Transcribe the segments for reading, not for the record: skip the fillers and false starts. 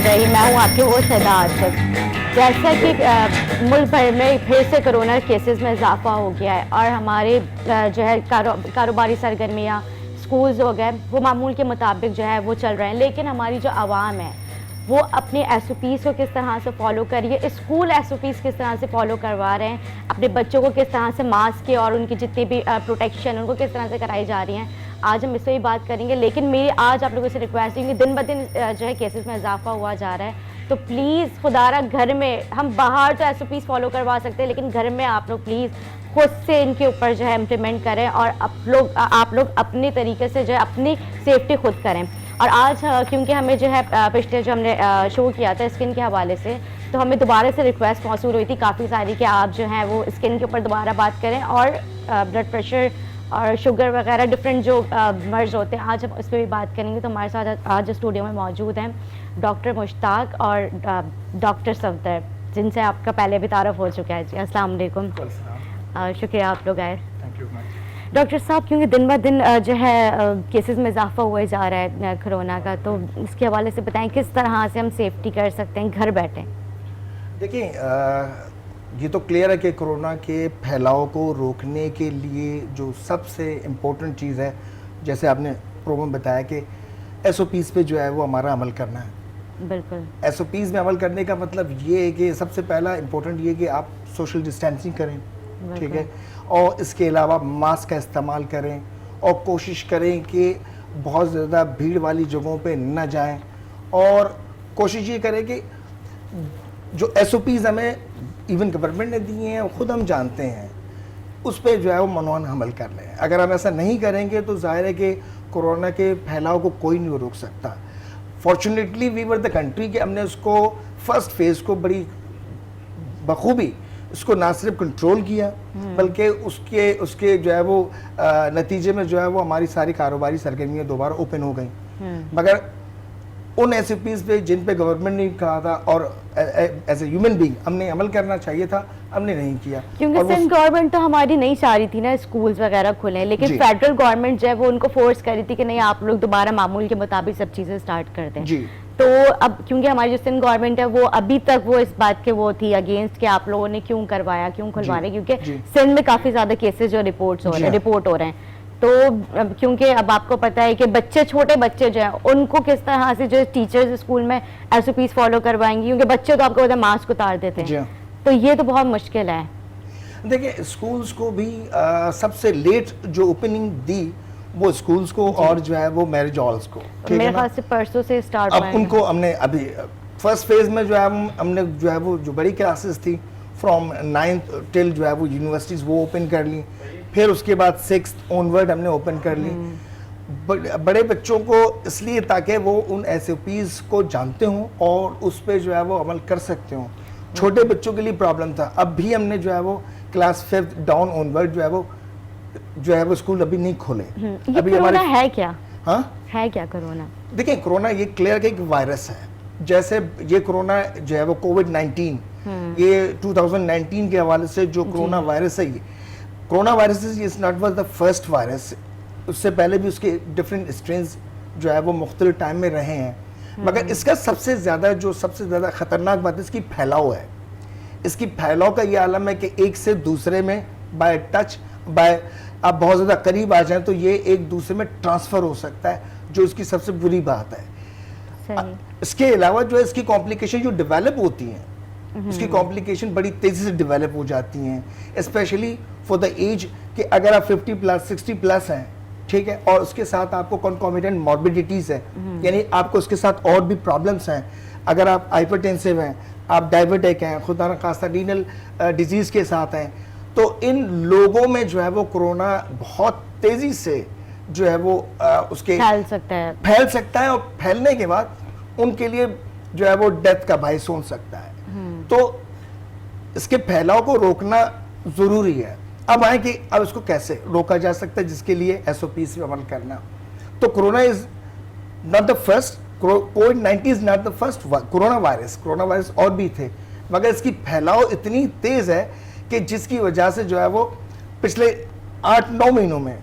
रहीम। मैं हूँ आपकी वो सदा आसिफ। जैसा कि मुल्क भर में फिर से कोरोना केसेस में इजाफा हो गया है और हमारे जो है कारोबारी सरगर्मियाँ, स्कूल्स हो गए, वो मामूल के मुताबिक जो है वो चल रहे हैं। लेकिन हमारी जो आवाम है वो अपने SOPs को किस तरह से फॉलो करिए, स्कूल SOPs किस तरह से फॉलो करवा रहे हैं, अपने बच्चों को किस तरह से मास्क के और उनकी जितनी भी प्रोटेक्शन उनको किस तरह से कराई जा रही हैं, आज हम इस पर ही बात करेंगे। लेकिन मेरी आज आप लोगों से रिक्वेस्ट है कि दिन ब दिन जो है केसेस में इजाफा हुआ जा रहा है, तो प्लीज़ खुदारा घर में, हम बाहर तो SOPs फॉलो करवा सकते हैं लेकिन घर में आप लोग प्लीज़ खुद से इनके ऊपर जो है इम्प्लीमेंट करें और आप लोग अपने तरीके से जो है अपनी सेफ्टी खुद करें। और आज क्योंकि हमें जो है पिछले जो हमने शो किया था स्किन के हवाले से, तो हमें दोबारा से रिक्वेस्ट मौसूल हुई थी काफ़ी सारी कि आप जो हैं वो स्किन के ऊपर दोबारा बात करें और ब्लड प्रेशर और शुगर वगैरह डिफरेंट जो मर्ज होते हैं, आज हम उस पर भी बात करेंगे। तो हमारे साथ आज स्टूडियो में मौजूद हैं डॉक्टर मुश्ताक और डॉक्टर सफदर, जिनसे आपका पहले भी तारफ़ हो चुका है। जी अस्सलाम वालेकुम, शुक्रिया आप लोग आए। Thank you. डॉक्टर साहब, क्योंकि दिन ब दिन जो है केसेस में इजाफा हुए जा रहा है कोरोना का, तो इसके हवाले से बताएं किस तरह से हम सेफ्टी कर सकते हैं घर बैठे। देखिए, ये तो क्लियर है कि कोरोना के फैलाव को रोकने के लिए जो सबसे इम्पोर्टेंट चीज़ है, जैसे आपने प्रोमो में बताया कि SOPs पे जो है वो हमारा अमल करना है। बिल्कुल, SOPs में अमल करने का मतलब ये है कि सबसे पहला इम्पोर्टेंट ये कि आप सोशल डिस्टेंसिंग करें, ठीक है, और इसके अलावा मास्क का इस्तेमाल करें और कोशिश करें कि बहुत ज़्यादा भीड़ वाली जगहों पे न जाएं, और कोशिश ये करें कि जो SOPs हमें इवन गवर्नमेंट ने दिए हैं, खुद हम जानते हैं, उस पर जो है वो मनोन अमल कर लें। अगर हम ऐसा नहीं करेंगे तो जाहिर है कि कोरोना के फैलाव को कोई नहीं रोक सकता। Fortunately we were the country कि हमने उसको फर्स्ट फेज़ को बड़ी बखूबी उसको ना सिर्फ कंट्रोल किया बल्कि उसके जो है वो नतीजे में जो है वो हमारी सारी कारोबारी सरगर्मियाँ दोबारा ओपन हो गई। मगर उन SOPs पे जिन पे गवर्नमेंट ने कहा था और एज ए ह्यूमन बीइंग हमने अमल करना चाहिए था, हमने नहीं किया। क्योंकि सिंध गवर्नमेंट तो हमारी नहीं चाह रही थी ना स्कूल्स वगैरह खुलें, लेकिन फेडरल गवर्नमेंट जो है वो उनको फोर्स कर रही थी कि नहीं आप लोग दोबारा मामूल के मुताबिक सब चीज़ें स्टार्ट कर दें। जी। तो अब क्योंकि हमारी जो सिंध गवर्नमेंट है वो अभी तक वो इस बात के वो थी अगेंस्ट कि आप लोगों ने क्यों करवाया, क्यों खुलवा रहे, क्योंकि सिंध में काफ़ी ज़्यादा केसेज जो रिपोर्ट हो रहे हैं। तो क्योंकि अब आपको पता है कि बच्चे, छोटे बच्चे जो हैं उनको किस तरह से जो टीचर्स स्कूल में SOPs फॉलो करवाएंगे, क्योंकि बच्चे तो आपको पता है मास्क उतार देते हैं, तो ये तो बहुत मुश्किल है। देखिए, स्कूल्स को भी सबसे लेट जो ओपनिंग दी वो स्कूल्स को और जो है वो मैरिज हॉल्स को, मेरे ख्याल से परसों से स्टार्ट अब उनको हमने अभी फर्स्ट फेज में जो है हमने जो है वो जो बड़ी क्लासेस थी फ्रॉम 9th टिल जो है वो यूनिवर्सिटीज़ वो ओपन कर ली, फिर उसके बाद 6th ऑनवर्ड हमने ओपन कर ली। बड़े बच्चों को इसलिए ताकि वो उन SOPs को जानते हों और उस पर जो है वो अमल कर सकते हों। छोटे बच्चों के लिए प्रॉब्लम था, अब भी हमने जो है वो क्लास 5th डाउन ऑनवर्ड जो है वो स्कूल अभी नहीं खोले। अभी कोरोना है क्या? हाँ, है क्या कोरोना? देखिए, कोरोना ये क्लियर है कि एक वायरस है। जैसे ये कोरोना जो है वो कोविड-19, ये 2019 के हवाले से जो कोरोना वायरस है, ये corona virus is not was the first virus. उससे पहले भी उसके डिफरेंट स्ट्रेन्स जो है वो मुख्तलिफ टाइम में रहे हैं, मगर इसका सबसे ज़्यादा ख़तरनाक बात इसकी फैलाव है। इसकी फैलाव का ये आलम है कि एक से दूसरे में बाय टच, बाय आप बहुत ज़्यादा करीब आ जाएं तो ये एक दूसरे में ट्रांसफ़र हो सकता है, जो इसकी सबसे बुरी बात है। इसके अलावा जो है इसकी कॉम्प्लिकेशन जो डेवलप होती हैं, उसकी कॉम्प्लिकेशन बड़ी तेज़ी से डेवलप हो जाती हैं, स्पेशली फॉर द एज कि अगर आप 50+ 60+ हैं, ठीक है, और उसके साथ आपको कॉन्कॉमिटेंट मॉर्बिडिटीज़ है, यानी आपको उसके साथ और भी प्रॉब्लम्स हैं। अगर आप हाइपरटेंसिव हैं, आप डायबिटिक हैं, खुदा न खास्ता रीनल डिजीज़ के साथ हैं, तो इन लोगों में जो है वो कोरोना बहुत तेज़ी से जो है वो उसके फैल सकता है और फैलने के बाद उनके लिए जो है वो डेथ का बाइस हो सकता है। तो इसके फैलाव को रोकना ज़रूरी है। अब आए कि अब इसको कैसे रोका जा सकता है, जिसके लिए SOPs पे अमल करना। तो corona is not the first, covid is not the first corona virus और भी थे, मगर इसकी फैलाव इतनी तेज़ है कि जिसकी वजह से जो है वो पिछले 8-9 महीनों में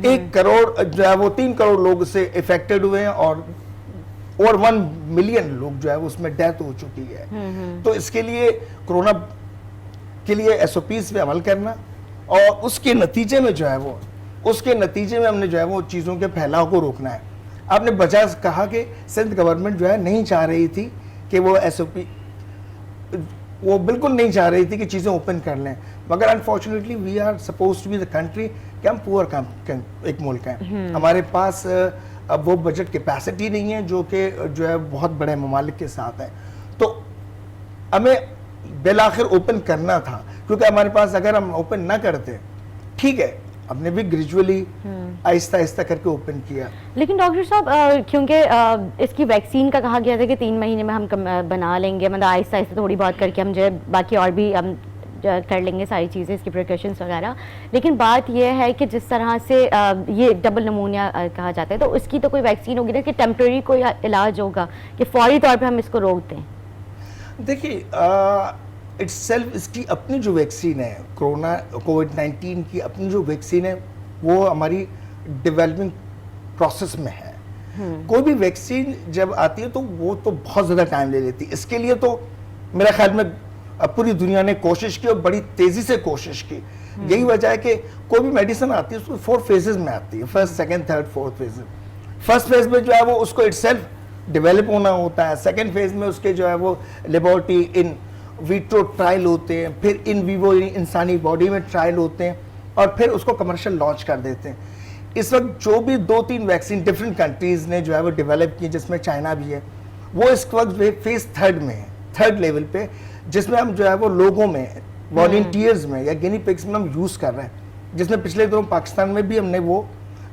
1 करोड़ जो है वो 3 करोड़ लोग इससे इफेक्टेड हुए हैं और और 1 मिलियन लोग जो है वो उसमें डेथ हो चुकी है। तो इसके लिए कोरोना के लिए एसओपीज पे अमल करना और उसके नतीजे में जो है वो हमने जो है वो चीज़ों के फैलाव को रोकना है। आपने बजाय कहा कि सिंध गवर्नमेंट जो है नहीं चाह रही थी कि वो एसओपी, वो बिल्कुल नहीं चाह रही थी कि चीज़ें ओपन कर लें, मगर unfortunately we are suppose to be the country कि हम पुअर एक मुल्क है, हमारे पास अब वो बजट कैपेसिटी नहीं है जो है बहुत बड़े ममालिक के साथ है। तो हमें बिल आखिर ओपन करना था, क्योंकि हमारे पास अगर हम ओपन ना करते, ठीक है हमने भी ग्रेजुअली आहिस्ता आहिस्ता करके ओपन किया। लेकिन डॉक्टर साहब क्योंकि इसकी वैक्सीन का कहा गया था कि 3 महीने में हम बना लेंगे, मतलब आहिस्ता आहिस्ता थोड़ी बहुत करके हम जो है बाकी और भी हम कर लेंगे सारी चीज़ें, इसकी प्रिकॉशंस वगैरह। लेकिन बात यह है कि जिस तरह से ये डबल नमूनिया कहा जाता है, तो उसकी तो कोई वैक्सीन होगी ना कि टेम्प्रेरी कोई इलाज होगा कि फौरी तौर पे हम इसको रोक दें? देखिए इट्सेल्फ इसकी अपनी जो वैक्सीन है, कोविड-19 की अपनी जो वैक्सीन है वो हमारी डेवलपिंग प्रोसेस में है। कोई भी वैक्सीन जब आती है तो वो तो बहुत ज़्यादा टाइम ले लेती है। इसके लिए तो मेरा ख्याल में पूरी दुनिया ने कोशिश की और बड़ी तेज़ी से कोशिश की। यही वजह है कि कोई भी मेडिसिन आती है उसको 4 फेजेस में आती है, first, second, third, fourth phase. First phase में जो है वो उसको इटसेल्फ डेवलप होना होता है, सेकंड फेज में उसके जो है वो लेबोरेटरी इन विट्रो ट्रायल होते हैं, फिर इन वीवो इंसानी बॉडी में ट्रायल होते हैं और फिर उसको कमर्शियल लॉन्च कर देते हैं। इस वक्त जो भी 2-3 वैक्सीन डिफरेंट कंट्रीज़ ने जो है वो डेवलप की, जिसमें चाइना भी है, वो इस वक्त फेज 3 में है, 3rd लेवल पे, जिसमें हम जो है वो लोगों में, वॉलंटियर्स में या गिनी पिग्स में हम यूज़ कर रहे हैं। जिसमें पिछले दिनों पाकिस्तान में भी हमने वो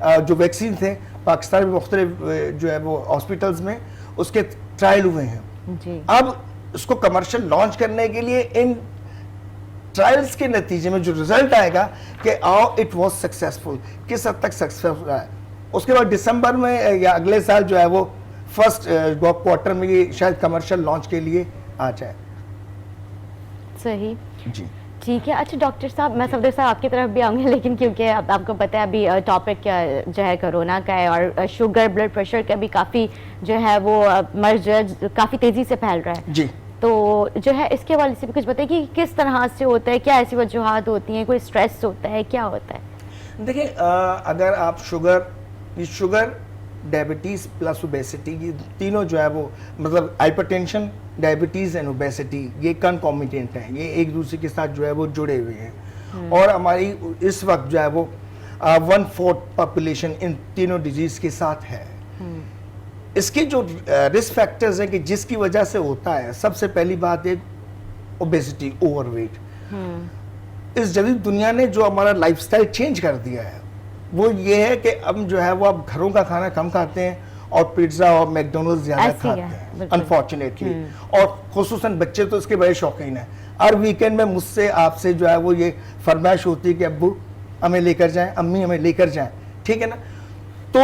जो वैक्सीन थे पाकिस्तान में मुख्तलिफ जो है वो हॉस्पिटल्स में उसके ट्रायल हुए हैं जी। अब उसको कमर्शियल लॉन्च करने के लिए इन ट्रायल्स के नतीजे में जो रिजल्ट आएगा कि इट वाज सक्सेसफुल, किस हद तक सक्सेसफुल है, उसके बाद दिसंबर में या अगले साल जो है वो फर्स्ट क्वार्टर में ये शायद कमर्शियल लॉन्च के लिए आ जाए। सही जी ठीक है। अच्छा डॉक्टर साहब, मैं सफदर साहब आपकी तरफ भी आऊँगी, लेकिन क्योंकि अब आपको पता है अभी टॉपिक जो है कोरोना का है और शुगर ब्लड प्रेशर का भी काफ़ी जो है वो मर्ज जो है काफ़ी तेज़ी से फैल रहा है। जी, तो जो है इसके हवाले से भी कुछ बताइए कि किस तरह से होता है, क्या ऐसी वजूहत होती हैं, कोई स्ट्रेस होता है, क्या होता है? देखिए अगर आप शुगर डायबिटीज़ प्लस ओबेसिटी, ये तीनों जो है वो मतलब हाइपरटेंशन, डायबिटीज़ एंड ओबेसिटी, ये कंकॉमिटेंट हैं, ये एक दूसरे के साथ जो है वो जुड़े हुए हैं। और हमारी इस वक्त जो है वो 1/4 पॉपुलेशन इन तीनों डिजीज़ के साथ है। इसके जो रिस्क फैक्टर्स हैं कि जिसकी वजह से होता है, सबसे पहली बात है ओबेसिटी, ओवरवेट। इस जदीद दुनिया ने जो हमारा लाइफस्टाइल चेंज कर दिया है वो ये है कि अब जो है वो आप घरों का खाना कम खाते हैं और पिज्ज़ा और मैकडोनल्ड्स ज़्यादा खाते हैं अनफॉर्चुनेटली, और खुसूसन बच्चे तो इसके बड़े शौकीन हैं। हर वीकेंड में मुझसे आपसे जो है वो ये फरमाइश होती है कि अब्बू हमें लेकर जाएं, अम्मी हमें लेकर जाएं, ठीक है ना। तो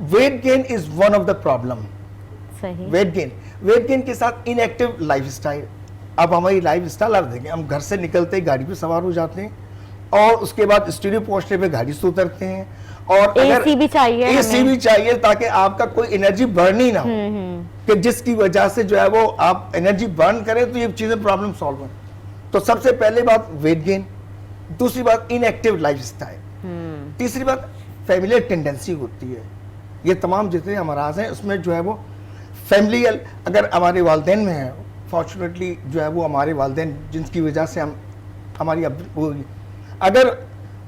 weight gain is one of the problem. सही। वेट गेन के साथ इनएक्टिव लाइफस्टाइल। अब हमारी लाइफस्टाइल आप देखें, हम घर से निकलते ही गाड़ी पे सवार हो जाते हैं और उसके बाद स्टूडियो पहुंचने पे गाड़ी से उतरते हैं, और एसी भी चाहिए, एसी भी चाहिए ताकि आपका कोई एनर्जी बर्न ही ना हो, कि जिसकी वजह से जो है वो आप एनर्जी बर्न करें तो ये चीजें प्रॉब्लम सॉल्व हैं। तो सबसे पहले बात वेट गेन, दूसरी बात इनएक्टिव लाइफस्टाइल, तीसरी बात फैमिलियर टेंडेंसी होती है। ये तमाम जितने अमराज हैं उसमें जो है वो फैमिलियल, अगर हमारे वालिदैन में है, फॉर्चुनेटली जो है वो हमारे वालिदैन जिनकी वजह से हम हमारी अगर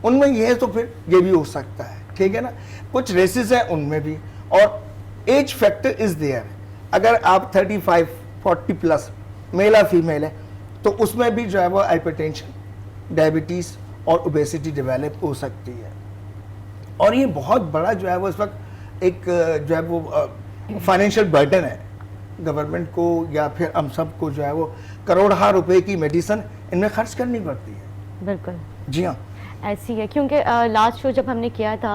उनमें ये है तो फिर ये भी हो सकता है, ठीक है ना। कुछ रेसेस हैं उनमें भी, और एज फैक्टर इज देयर। अगर आप 35-40 प्लस मेल या फीमेल है तो उसमें भी जो है वो हाइपरटेंशन, डायबिटीज़ और ओबेसिटी डेवलप हो सकती है। और ये बहुत बड़ा जो है वो इस वक्त एक जो है वो फाइनेंशियल बर्डन है गवर्नमेंट को, या फिर हम सबको जो है वो करोड़ों रुपए की मेडिसिन इनमें खर्च करनी पड़ती है। बिल्कुल। जी हाँ। ऐसी है क्योंकि लास्ट शो जब हमने किया था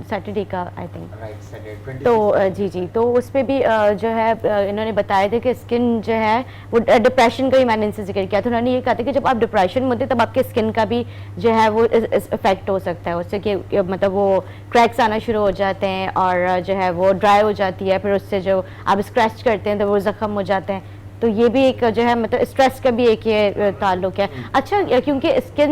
सैटरडे का आई थिंक, राइट सैटरडे तो जी तो उस पे भी जो है इन्होंने बताया था कि स्किन जो है वो डिप्रेशन का भी मैंने इनसे जिक्र किया था। उन्होंने ये कहा था कि जब आप डिप्रेशन में होते हैं तब आपके स्किन का भी जो है वो इफेक्ट हो सकता है उससे, कि मतलब वो क्रैक्स आना शुरू हो जाते हैं और जो है वो ड्राई हो जाती है, फिर उससे जो आप स्क्रैच करते हैं तो वो ज़ख्म हो जाते हैं। तो ये भी एक जो है मतलब स्ट्रेस का भी एक ये ताल्लुक है। अच्छा, क्योंकि स्किन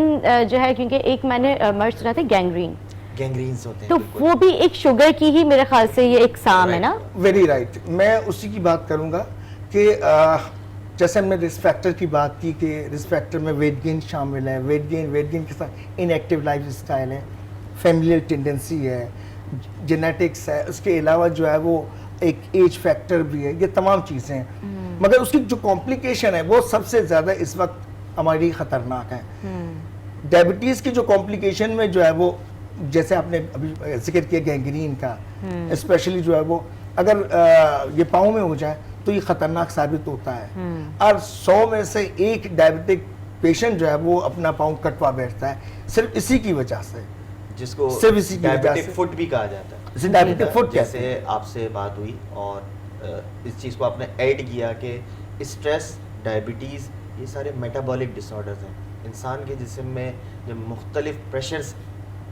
जो है, क्योंकि एक मैंने मर्ज सुना था गैंग्रीन्स होते हैं, तो बिल्कुल। वो भी एक शुगर की ही मेरे ख्याल से ये एक साम है ना। वेरी राइट, मैं उसी की बात करूंगा कि जैसे हमने रिस्क फैक्टर की बात की कि रिस्क फैक्टर में वेट गेन शामिल है, वेट गेन के साथ इनएक्टिव लाइफ स्टाइल है, फैमिलियल टेंडेंसी है, जेनेटिक्स है, उसके अलावा जो है वो एक एज फैक्टर भी है, ये तमाम चीज़ें हैं। मगर उसकी जो कॉम्प्लिकेशन है वो सबसे ज़्यादा इस वक्त हमारी ख़तरनाक है। डायबिटीज़ की जो कॉम्प्लिकेशन में जो है वो, जैसे आपने अभी जिक्र किया गैंग्रीन का, स्पेशली जो है वो अगर ये पाँव में हो जाए तो ये ख़तरनाक साबित होता है। और 100 में से एक डायबिटिक पेशेंट जो है वो अपना पाँव कटवा बैठता है सिर्फ इसी की वजह से, जिसको सिर्फ इसी की वजह डायबिटिक से। फुट भी कहा जाता है। इसे डायबिटिक फुट कहते जैसे हैं। आपसे बात हुई और इस चीज़ को आपने ऐड किया कि स्ट्रेस, डायबिटीज़, ये सारे मेटाबॉलिक डिसऑर्डर्स हैं। इंसान के जिस्म में जब मुख्तलिफ प्रेशर्स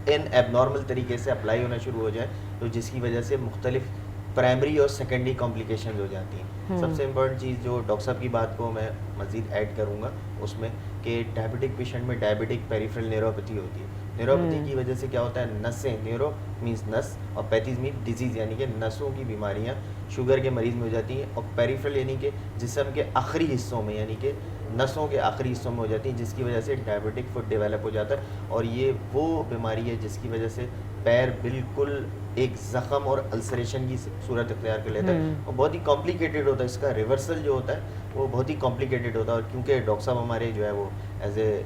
इन एबनॉर्मल तरीके से अप्लाई होना शुरू हो जाए तो जिसकी वजह से मुख्तलिफ प्राइमरी और सेकेंडरी कॉम्प्लिकेशन हो जाती हैं। सबसे इम्पोर्टेंट चीज़ जो डॉक्टर साहब की बात को मैं मज़ीद ऐड करूँगा उसमें, कि डायबिटिक पेशेंट में डायबिटिक पेरिफेरल न्यूरोपैथी होती है। न्यूरोपैथी की वजह से क्या होता है, नसें, न्यूरो मीन्स नस और पैथीज मीन डिजीज़, यानी कि नसों की बीमारियाँ शुगर के मरीज़ में हो जाती हैं, और पेरिफेरल यानी कि जिस्म के आखिरी हिस्सों में, यानी कि नसों के आखिरी हिस्सों में हो जाती हैं, जिसकी वजह से डायबिटिक फुट डेवलप हो जाता है। और ये वो बीमारी है जिसकी वजह से पैर बिल्कुल एक ज़ख़म और अल्सरेशन की सूरत इख्तियार कर लेता है और बहुत ही कॉम्प्लिकेटेड होता है। इसका रिवर्सल जो होता है वो बहुत ही कॉम्प्लिकेटेड होता है। और क्योंकि डॉक्टर साहब हमारे जो है वो as a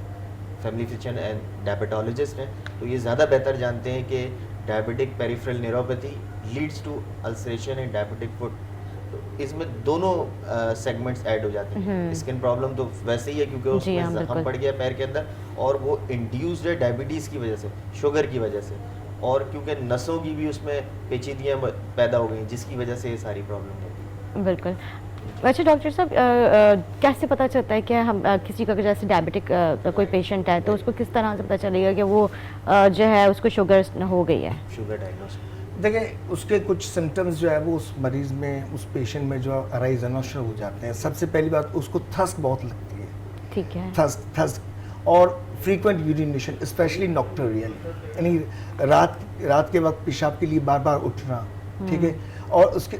family physician and diabetologist हैं, तो ये ज़्यादा बेहतर जानते हैं कि diabetic peripheral neuropathy leads to ulceration and diabetic foot. तो इसमें दोनों सेगमेंट्स ऐड हो जाते हैं। स्किन प्रॉब्लम तो वैसे ही है क्योंकि उसमें जख्म पड़ गया पैर के अंदर, और वो इंड्यूस्ड है डायबिटीज़ की वजह से, शुगर की वजह से, और क्योंकि नसों की भी उसमें पेचीदगियाँ पैदा हो गई जिसकी वजह से ये सारी प्रॉब्लम होती है। बिल्कुल। अच्छा डॉक्टर साहब, कैसे पता चलता है कि हम किसी का जैसे डायबिटिक कोई पेशेंट है तो उसको किस तरह से पता चलेगा कि वो जो है उसको शुगर हो गई है? शुगर डायग्नोस देखें, उसके कुछ सिम्टम्स जो है वो उस मरीज़ में, उस पेशेंट में जो अराइज होना शुरू हो जाते हैं। सबसे पहली बात, उसको थस्क बहुत लगती है। ठीक है। थस्क और फ्रीक्वेंट यूरिनेशन, स्पेशली नॉक्टोरियल, यानी रात के वक्त पेशाब के लिए बार बार उठना, ठीक है। और उसके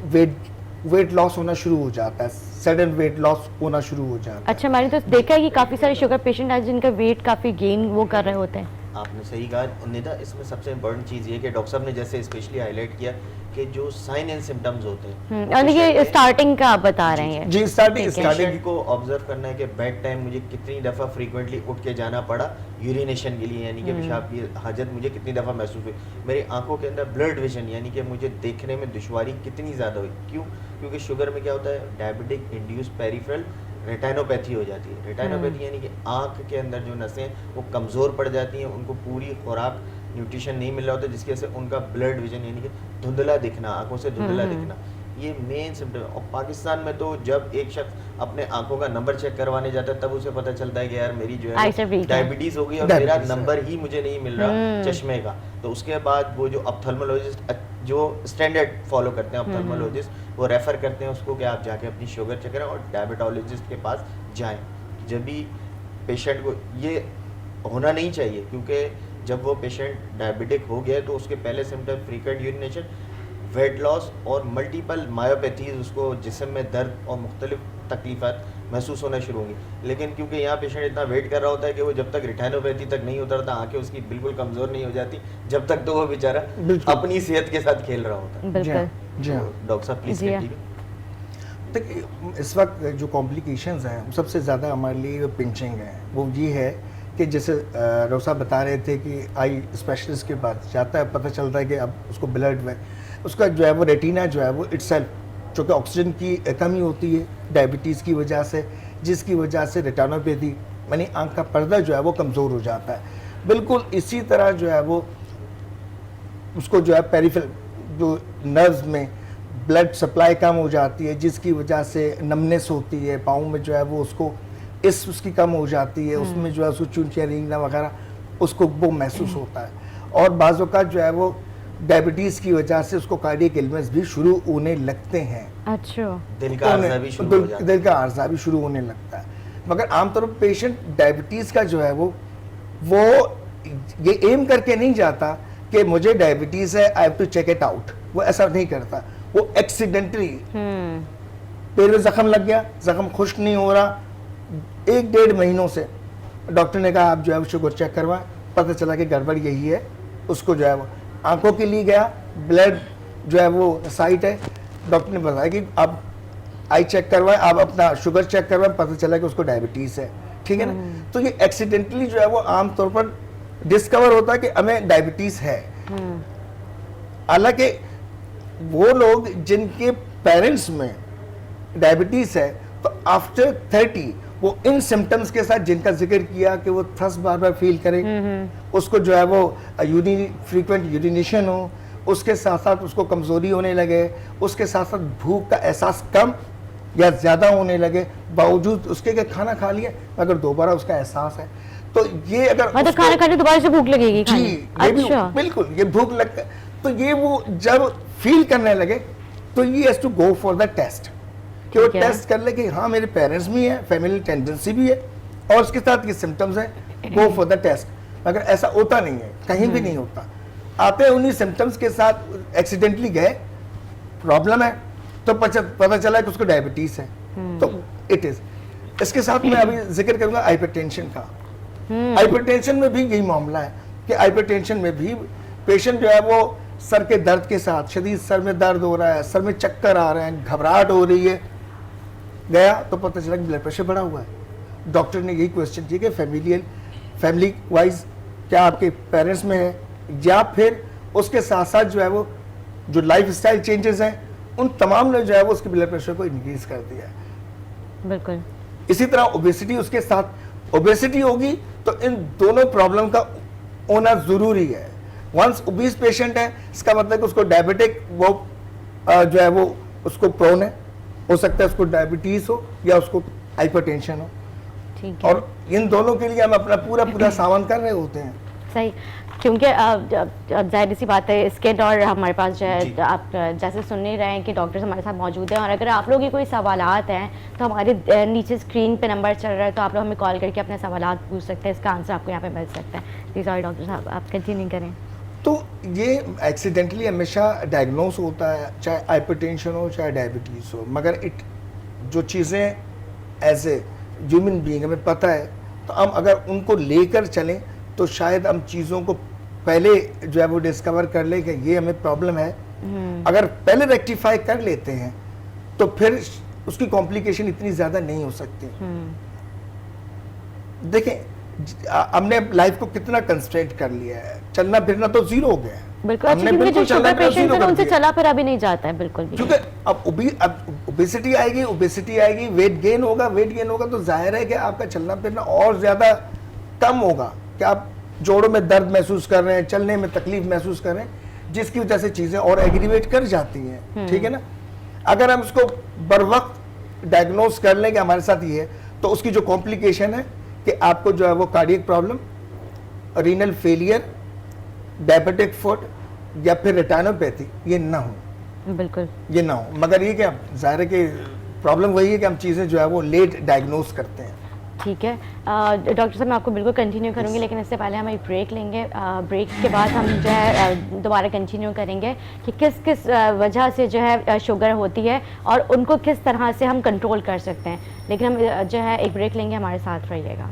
वेट लॉस होना शुरू हो जाता है, सडन वेट लॉस होना शुरू हो जाता है। अच्छा, मैंने तो देखा है कि काफ़ी सारे शुगर पेशेंट हैं जिनका वेट काफ़ी गेन वो कर रहे होते हैं। आपने सही कहा निदा। इसमें सबसे इम्पोर्टेंट चीज़ ये कि डॉक्टर साहब ने जैसे स्पेशली हाईलाइट किया कि जो साइन एंड सिम्टम्स होते हैं, और ये स्टार्टिंग का आप बता रहे हैं। जी, स्टार्टिंग पेशेंट को ऑब्जर्व करना है कि बेड टाइम मुझे कितनी दफ़ा फ्रीक्वेंटली उठ के जाना पड़ा यूरिनेशन के लिए, यानी कि पेशाब की हाजत मुझे कितनी दफ़ा महसूस हुई। मेरी आंखों के अंदर ब्लड विजन, यानी कि मुझे देखने में दुश्वारी कितनी ज़्यादा हुई। क्यों? क्योंकि शुगर में क्या होता है, डायबिटिक इंड्यूस पेरिफेरल रेटाइनोपैथी हो जाती है। रेटाइनोपैथी यानी कि आँख के अंदर जो नसें वो कमज़ोर पड़ जाती हैं, उनको पूरी खुराक न्यूट्रिशन नहीं मिल रहा होता, जिसकी वजह से उनका ब्लड विजन यानी कि धुंधला दिखना, आंखों से धुंधला दिखना, ये मेन सिम्टम। और पाकिस्तान में तो जब एक शख्स अपने आंखों का नंबर चेक करवाने जाता है तब उसे पता चलता है कि यार मेरी जो है डायबिटीज़ हो गई और मेरा नंबर ही मुझे नहीं मिल रहा चश्मे का। तो उसके बाद वो जो ऑप्थेल्मोलॉजिस्ट जो स्टैंडर्ड फॉलो करते हैं ऑप्थेल्मोलॉजिस्ट, वो रेफ़र करते हैं उसको कि आप जाके अपनी शुगर चेक करें और डायबिटोलॉजिस्ट के पास जाएं। जब भी पेशेंट को ये होना नहीं चाहिए, क्योंकि जब वो पेशेंट डायबिटिक हो गया तो उसके पहले symptom frequent urination, weight loss और मल्टीपल मायोपैथीज, उसको जिस्म में दर्द और मुख्तलिफ तकलीफ़ात महसूस होना शुरू होंगी। लेकिन क्योंकि यहाँ पेशेंट इतना वेट कर रहा होता है कि वो जब तक रिटाइनोपैथी तक नहीं उतरता, आंखें उसकी बिल्कुल कमज़ोर नहीं हो जाती, जब तक तो वो बेचारा अपनी सेहत के साथ खेल रहा होता है। जी हाँ, डॉक्टर साहब प्लीज़ कंटिन्यू। देखिए, इस वक्त जो कॉम्प्लिकेशंस हैं सबसे ज़्यादा हमारे लिए पिंचिंग है। वो ये है कि जैसे डॉक्टर साहब बता रहे थे कि आई स्पेशलिस्ट के पास जाता है, पता चलता है कि अब उसको ब्लड में उसका जो है वो रेटिना जो है वो इटसेल्फ, चूँकि ऑक्सीजन की कमी होती है डायबिटीज़ की वजह से, जिसकी वजह से रेटिनोपैथी यानी आँख का पर्दा जो है वो कमज़ोर हो जाता है। बिल्कुल इसी तरह जो है वो उसको जो है पेरिफेरल जो नर्व्स में ब्लड सप्लाई कम हो जाती है, जिसकी वजह से नमनेस होती है पाँव में, जो है वो उसको उसकी कम हो जाती है, उसमें जो है उसको चुनचिया रेंगना वगैरह उसको वो महसूस होता है। और बाज़ औक़ात जो है वो डायबिटीज़ की वजह से उसको कार्डियक इलनेस भी शुरू होने लगते हैं। अच्छा, दिल का आर्जा भी शुरू हो जाता है। दिल का आर्जा भी शुरू होने लगता है। मगर आमतौर पर पेशेंट डायबिटीज़ का जो है वो ये एम करके नहीं जाता कि मुझे डायबिटीज़ है, I have to check it out, वो ऐसा नहीं करता। वो एक्सीडेंटली पैर में जख्म लग गया, जख्म खुश्क नहीं हो रहा, 1-1.5 महीनों से डॉक्टर ने कहा आप जो है शुगर चेक करवाएं, पता चला कि गड़बड़ यही है। उसको जो है वो आंखों के लिए गया, ब्लड जो है वो साइट है, डॉक्टर ने बताया कि आप आई चेक करवाएं, आप अपना शुगर चेक करवाएं, पता चला कि उसको डायबिटीज़ है। ठीक है ना। तो ये एक्सीडेंटली जो है वो आमतौर पर डिस्कवर होता है कि हमें डायबिटीज़ है। हालांकि वो लोग जिनके पेरेंट्स में डायबिटीज़ है तो आफ्टर 30 वो इन सिम्टम्स के साथ जिनका जिक्र किया कि वो थर्स्ट बार बार फील करे, उसको जो है वो फ्रीक्वेंट यूरिनेशन हो, उसके साथ साथ उसको कमज़ोरी होने लगे, उसके साथ साथ भूख का एहसास कम या ज़्यादा होने लगे, बावजूद उसके कि खाना खा लिया मगर दोबारा उसका एहसास है। तो ये अगर मतलब खाना खाने दोबारा से भूख लगेगी जी, ये भी अच्छा, बिल्कुल ये भूख लगता है। तो ये वो जब फील करने लगे तो ये has to go for the test, कि वो ठीक है। टेस्ट कर ले कि हाँ मेरे पेरेंट्स भी हैं, फैमिली टेंडेंसी भी है और उसके साथ ये सिम्टम्स हैं, गो फॉर द टेस्ट। मगर ऐसा होता नहीं है, कहीं भी नहीं होता। आते हैं उन्हीं सिम्टम्स के साथ, एक्सीडेंटली गए, प्रॉब्लम है तो पता चला कि उसको डायबिटीज़ है, तो इट इज़। इसके साथ मैं अभी जिक्र करूँगा हाइपरटेंशन का। हाइपरटेंशन में भी यही मामला है कि हाइपरटेंशन में भी पेशेंट जो है वो सर के दर्द के साथ, शदीद सर में दर्द हो रहा है, सर में चक्कर आ रहे हैं, घबराहट हो रही है, गया तो पता चला कि ब्लड प्रेशर बढ़ा हुआ है। डॉक्टर ने यही क्वेश्चन किया कि फैमिली वाइज क्या आपके पेरेंट्स में है, या फिर उसके साथ साथ जो है वो जो लाइफ स्टाइल चेंजेस हैं उन तमाम ने जो है वो उसके ब्लड प्रेशर को इंक्रीज कर दिया है। बिल्कुल। इसी तरह ओबेसिटी, उसके साथ ओबेसिटी होगी तो इन दोनों प्रॉब्लम का होना जरूरी है। वंस ओबीस पेशेंट है इसका मतलब कि उसको डायबिटिक वो जो है वो उसको प्रोन है, हो सकता है उसको डायबिटीज हो या उसको हाइपरटेंशन हो, ठीक है। और इन दोनों के लिए हम अपना पूरा सामान कर रहे होते हैं। सही, क्योंकि अब जाहिर सी बात है स्किन, और हमारे पास जो जी। है आप जैसे सुन ही रहे हैं कि डॉक्टर्स हमारे साथ मौजूद हैं, और अगर आप लोगों की कोई सवालात हैं तो हमारे नीचे स्क्रीन पे नंबर चल रहा है, तो आप लोग हमें कॉल करके अपने सवालात पूछ सकते हैं, इसका आंसर आपको यहाँ पे मिल सकता है। जी सॉरी डॉक्टर साहब, आप कंटिन्यू करें। तो ये एक्सीडेंटली हमेशा डायग्नोस होता है, चाहे हाइपरटेंशन हो चाहे डायबिटीज़ हो, मगर जो चीज़ें एज ए ह्यूमन बीइंग हमें पता है तो हम अगर उनको लेकर चलें तो शायद हम चीज़ों को पहले जो है वो डिस्कवर कर लें कि ये हमें प्रॉब्लम है। अगर पहले रेक्टिफाई कर लेते हैं तो फिर उसकी कॉम्प्लिकेशन इतनी ज़्यादा नहीं हो सकती। देखें हमने लाइफ को कितना कंस्ट्रेंट कर लिया है, चलना फिरना तो जीरो हो गया है। बिल्कुल, हमने क्योंकि जो बिल्कुल चलना शुगर फिरना पेशेंट जीरो है कर उनसे दिया। चला फिरा भी नहीं जाता है बिल्कुल भी। क्योंकि अब ओबेसिटी आएगी, वेट गेन होगा तो जाहिर है कि आपका चलना फिरना और ज़्यादा कम होगा, कि आप जोड़ों में दर्द महसूस कर रहे हैं, चलने में तकलीफ महसूस कर रहे हैं, जिसकी वजह से चीज़ें और एग्रीवेट कर जाती हैं। ठीक है ना। अगर हम उसको बर वक्त डायग्नोस कर लें कि हमारे साथ ये है, तो उसकी जो कॉम्प्लिकेशन है कि आपको जो है वो cardiac problem, renal failure, diabetic foot या फिर रेटिनोपैथी ये ना हो, बिल्कुल ये ना हो। मगर ये क्या ज़ाहिर है कि प्रॉब्लम वही है कि हम चीज़ें जो है वो लेट डायग्नोस करते हैं। ठीक है। डॉक्टर साहब मैं आपको बिल्कुल कंटिन्यू करूंगी, लेकिन इससे पहले हम एक ब्रेक लेंगे। ब्रेक के बाद हम जो है दोबारा कंटिन्यू करेंगे कि किस किस वजह से जो है शुगर होती है और उनको किस तरह से हम कंट्रोल कर सकते हैं। लेकिन हम जो है एक ब्रेक लेंगे, हमारे साथ रहिएगा।